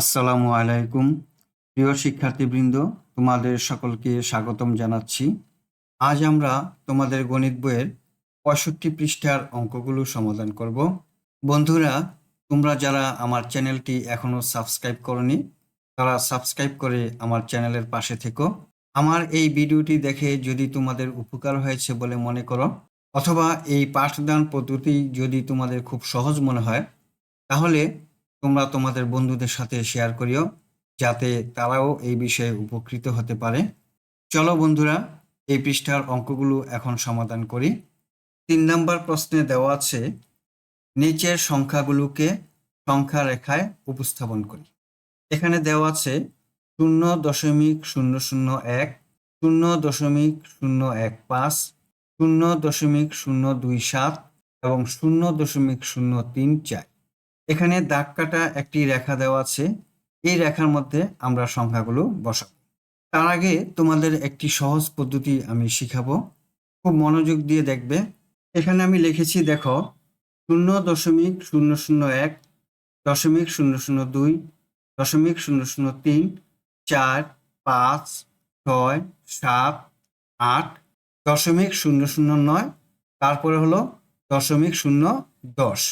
আসসালামু আলাইকুম। প্রিয় শিক্ষার্থীবৃন্দ, তোমাদের সকলকে স্বাগতম জানাচ্ছি। আজ আমরা তোমাদের গণিত বইয়ের ৬৫ পৃষ্ঠার অঙ্কগুলো সমাধান করব। বন্ধুরা, তোমরা যারা আমার চ্যানেলটি এখনো সাবস্ক্রাইব করনি, তারা সাবস্ক্রাইব করে আমার চ্যানেলের পাশে থেকো। আমার এই ভিডিওটি দেখে যদি তোমাদের উপকার হয়েছে বলে মনে করো, অথবা এই পাঠদান পদ্ধতি যদি তোমাদের খুব সহজ মনে হয়, তাহলে তোমরা তোমাদের বন্ধুদের সাথে শেয়ার করিও, যাতে তারাও এই বিষয়ে উপকৃত হতে পারে। চলো বন্ধুরা, এই পৃষ্ঠার অঙ্কগুলো এখন সমাধান করি। ৩ নম্বর প্রশ্নে দেওয়া আছে, নিচের সংখ্যাগুলোকে সংখ্যা রেখায় উপস্থাপন করি। এখানে দেওয়া আছে 0.001, 0.015, 0.027 এবং 0.034। এখানে দাগ কাটা একটি রেখা দেওয়া আছে। এই রেখার মধ্যে আমরা সংখ্যাগুলো বসাবো। তার আগে তোমাদের একটি সহজ পদ্ধতি আমি শিখাবো, খুব মনোযোগ দিয়ে দেখবে। এখানে আমি লিখেছি, দেখো, 0.001, 0.002, 0.003, 4, 5, 6, 7, 8, 0.009, তারপরে হলো 0.010।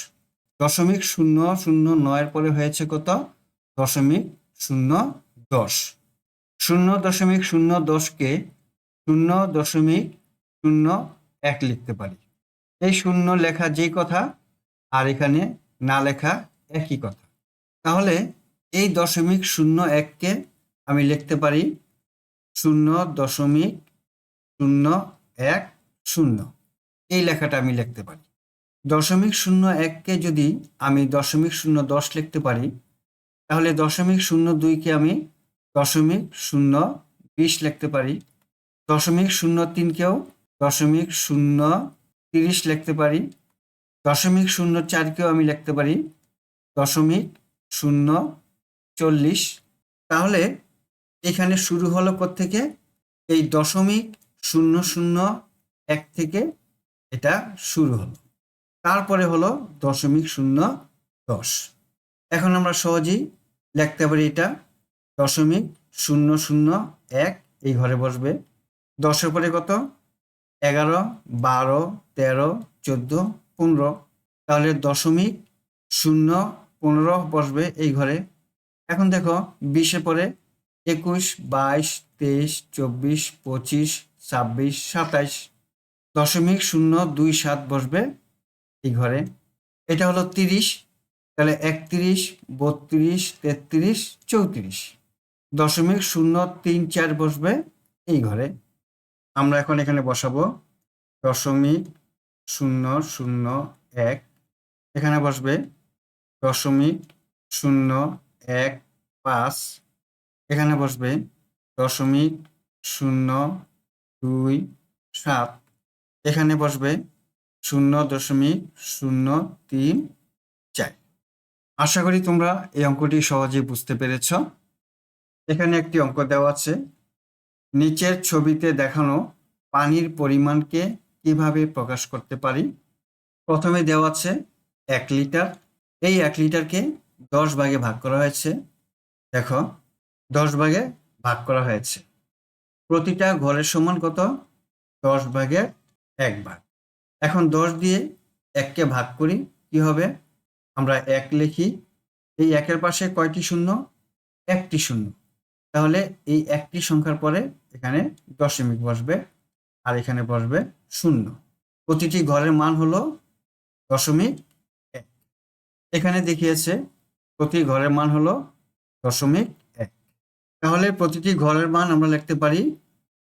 0.009 পরে হয়েছে কত? 0.010। 0.010কে 0.01 লিখতে পারি। এই শূন্য লেখা যেই কথা, আর এখানে না লেখা একই কথা। তাহলে এই 0.01কে আমি লিখতে পারি 0.010। এই লেখাটা আমি লিখতে পারি। 0.01কে যদি আমি 0.010 লিখতে পারি, তাহলে 0.02কে আমি 0.020 লিখতে পারি। 0.03কেও 0.030 লিখতে পারি। 0.04কেও আমি লিখতে পারি 0.040। তাহলে এখানে শুরু হলো কোত্থেকে? এই 0.001 থেকে এটা শুরু হলো, তারপরে হলো 0.010। এখন আমরা সহজেই লিখতে পারি এটা 0.001 এই ঘরে বসবে। 10-এর পরে কত? 11, 12, 13, 14, 15। তাহলে 0.015 বসবে এই ঘরে। এখন দেখো, 20-এ পরে 21, 22, 23, 24, 25, 26, 27। 0.027 বসবে এই ঘরে। এটা হলো 30। তাহলে 31, 32, 33, 34। 0.034 বসবে এই ঘরে। আমরা এখন এখানে বসাবো 0.001। এখানে বসবে 0.015। এখানে বসবে 0.027। এখানে বসবে 0.034। আশা করি তোমরা এই অঙ্কটি সহজেই বুঝতে পেরেছ। এখানে একটি অঙ্ক দেওয়া আছে, নিচের ছবিতে দেখানো পানির পরিমাণকে কিভাবে প্রকাশ করতে পারি। প্রথমে দেওয়া আছে 1 লিটার। এই 1 লিটারকে 10 ভাগে ভাগ করা হয়েছে। দেখো, 10 ভাগে ভাগ করা হয়েছে। প্রতিটা ঘরের সমান কত? 10 ভাগের 1 ভাগ। এখন 10 দিয়ে 1কে ভাগ করি, কি হবে? আমরা 1 লিখি। এই 1-এর পাশে কয়টি শূন্য? 1টি শূন্য। তাহলে এই একটি সংখ্যার পরে এখানে দশমিক বসবে, আর এখানে বসবে 0। প্রতিটি ঘরের মান হলো 0.1। এখানে দেখিয়েছে প্রতি ঘরের মান হলো 0.1। তাহলে প্রতিটি ঘরের মান আমরা লিখতে পারি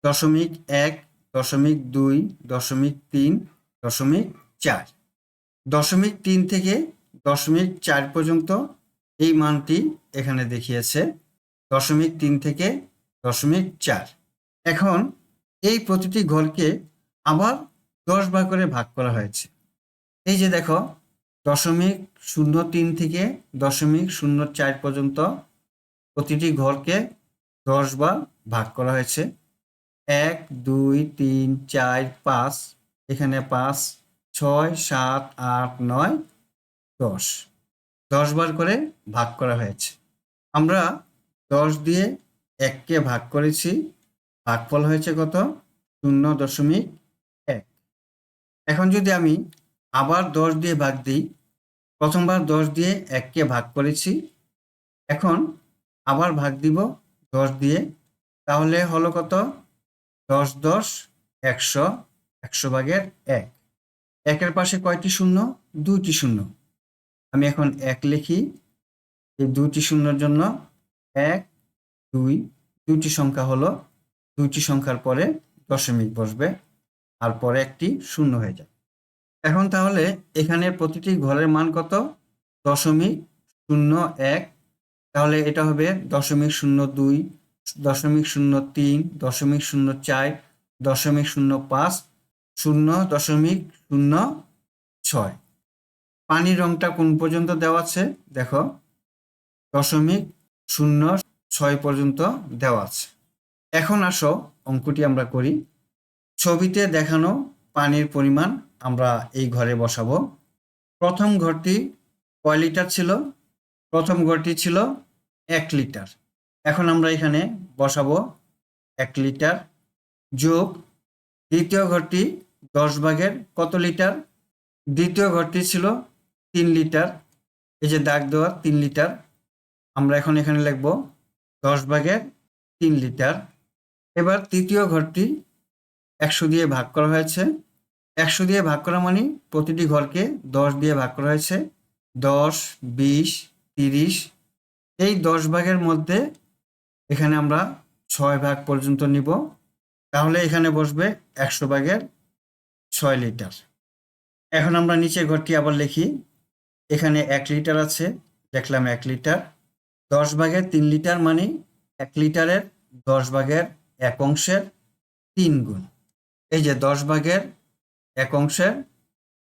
0.1, 0.2, 0.3, 0.4। 0.3 থেকে 0.4 পর্যন্ত এই মানটি এখানে দেখিয়েছে 0.3 থেকে 0.4। এখন এই প্রতিটি ঘরকে আবার 10 ভাগ করে ভাগ করা হয়েছে। এই যে দেখো, 0.03 থেকে 0.04 পর্যন্ত প্রতিটি ঘরকে 10 বার ভাগ করা হয়েছে। 1, 2, 3, 4, 5, এখানে 5, 6, 7, 8, 9, 10। 10 বার করে ভাগ করা হয়েছে। আমরা 10 দিয়ে 1কে ভাগ করেছি, ভাগফল হয়েছে কত? 0.1। এখন যদি আমি আবার 10 দিয়ে ভাগ দিই, প্রথমবার 10 দিয়ে 1কে ভাগ করেছি, এখন আবার ভাগ দিব 10 দিয়ে, তাহলে হলো কত? 10 10 100, 100 ভাগের 1। 1-এর পাশে কয়টি শূন্য? 2টি শূন্য। আমি এখন 1 লিখি, এই 2টি শূন্যর জন্য 1 2, 2টি সংখ্যা হলো, 2টি সংখ্যার পরে দশমিক বসবে, আর পরে একটি শূন্য হয়ে যাবে। এখন তাহলে এখানে প্রতিটি ঘরের মান কত? 0.01। তাহলে এটা হবে 0.02, 0.03, 0.04, 0.05, 0.06। পানির রংটা কোন পর্যন্ত দেওয়া আছে? দেখো, 0.06 পর্যন্ত দেওয়া আছে। এখন আসো অঙ্কটি আমরা করি। ছবিতে দেখানো পানির পরিমাণ আমরা এই ঘরে বসাবো। প্রথম ঘরটি কয় লিটার ছিল? প্রথম ঘরটি ছিল 1 লিটার। এখন আমরা এখানে বসাবো 1 লিটার, যোগ দ্বিতীয় ঘরটি 10 ভাগের কত লিটার? দ্বিতীয় ঘরটি ছিল 3 লিটার, এই যে দাগ দেওয়া 3 লিটার, আমরা এখন এখানে লিখব 10 ভাগের 3 লিটার। এবার তৃতীয় ঘরটি 100 দিয়ে ভাগ করা হয়েছে। 100 দিয়ে ভাগ করা মানে প্রতিটি ঘরকে 10 দিয়ে ভাগ করা হয়েছে। 10, 20, 30। এই 10 ভাগের মধ্যে এখানে আমরা 6 ভাগ পর্যন্ত নিব, তাহলে এখানে বসবে 100 ভাগের 6 লিটার। এখন আমরা নিচের ঘরটি আবার লিখি। এখানে 1 লিটার আছে, দেখলাম 1 লিটার। 10 ভাগের 3 লিটার মানে 1 লিটারের 10 ভাগের 1 অংশের 3 গুণ। এই যে 10 ভাগের 1 অংশের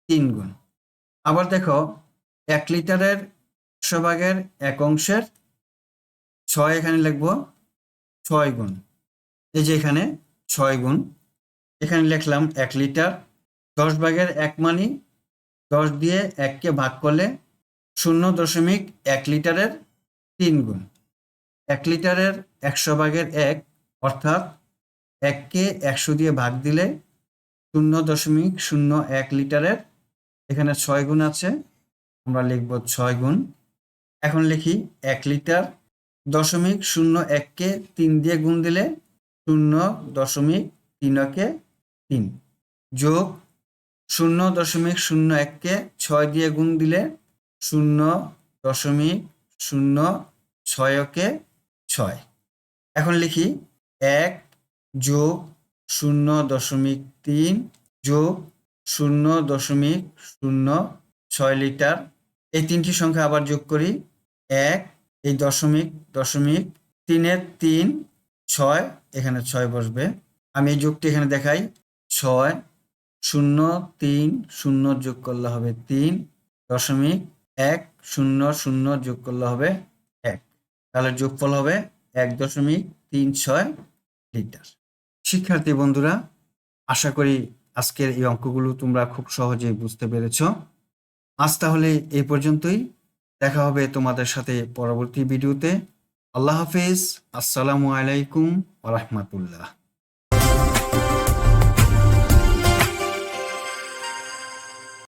3 গুণ। আবার দেখো, 1 লিটারের 100 ভাগের 1 অংশের 6 এখানে লিখব 6 গুণ। এই যে এখানে 6 গুণ, এখানে লিখলাম 1 লিটার। 10 ভাগের 1 মানে 10 দিয়ে 1কে ভাগ করলে 0.1 লিটারের 3 গুণ। 1 লিটারের 100 ভাগের 1, অর্থাৎ 1কে 100 দিয়ে ভাগ দিলে 0.01 লিটারের, এখানে 6 গুণ আছে, আমরা লিখব 6 গুণ। এখন লিখি 1 লিটার, 0.01কে 3 দিয়ে গুণ দিলে 0.3কে 3, যোগ 0.01কে 6 দিয়ে গুণ দিলে 0.06কে 6। এখন লিখি 1 যোগ 0.3 যোগ 0.06 লিটার। এই 3টি সংখ্যা আবার যোগ করি। 1, এই দশমিক, 3-এর 3, 6, এখানে 6 বসবে। আমি এই যোগটি এখানে দেখাই। 6, 0, 3, 0 যোগ করলে হবে 3.100 যোগ করলে হবে 1। তাহলে যোগফল হবে 1.36 লিটার। শিক্ষার্থী বন্ধুরা, আশা করি আজকের এই অঙ্কগুলো তোমরা খুব সহজেই বুঝতে পেরেছ। আজ তাহলে এই পর্যন্তই। দেখা হবে তোমাদের সাথে পরবর্তী ভিডিওতে। আল্লাহ হাফেজ। আসসালামু আলাইকুম ওয়া রাহমাতুল্লাহ।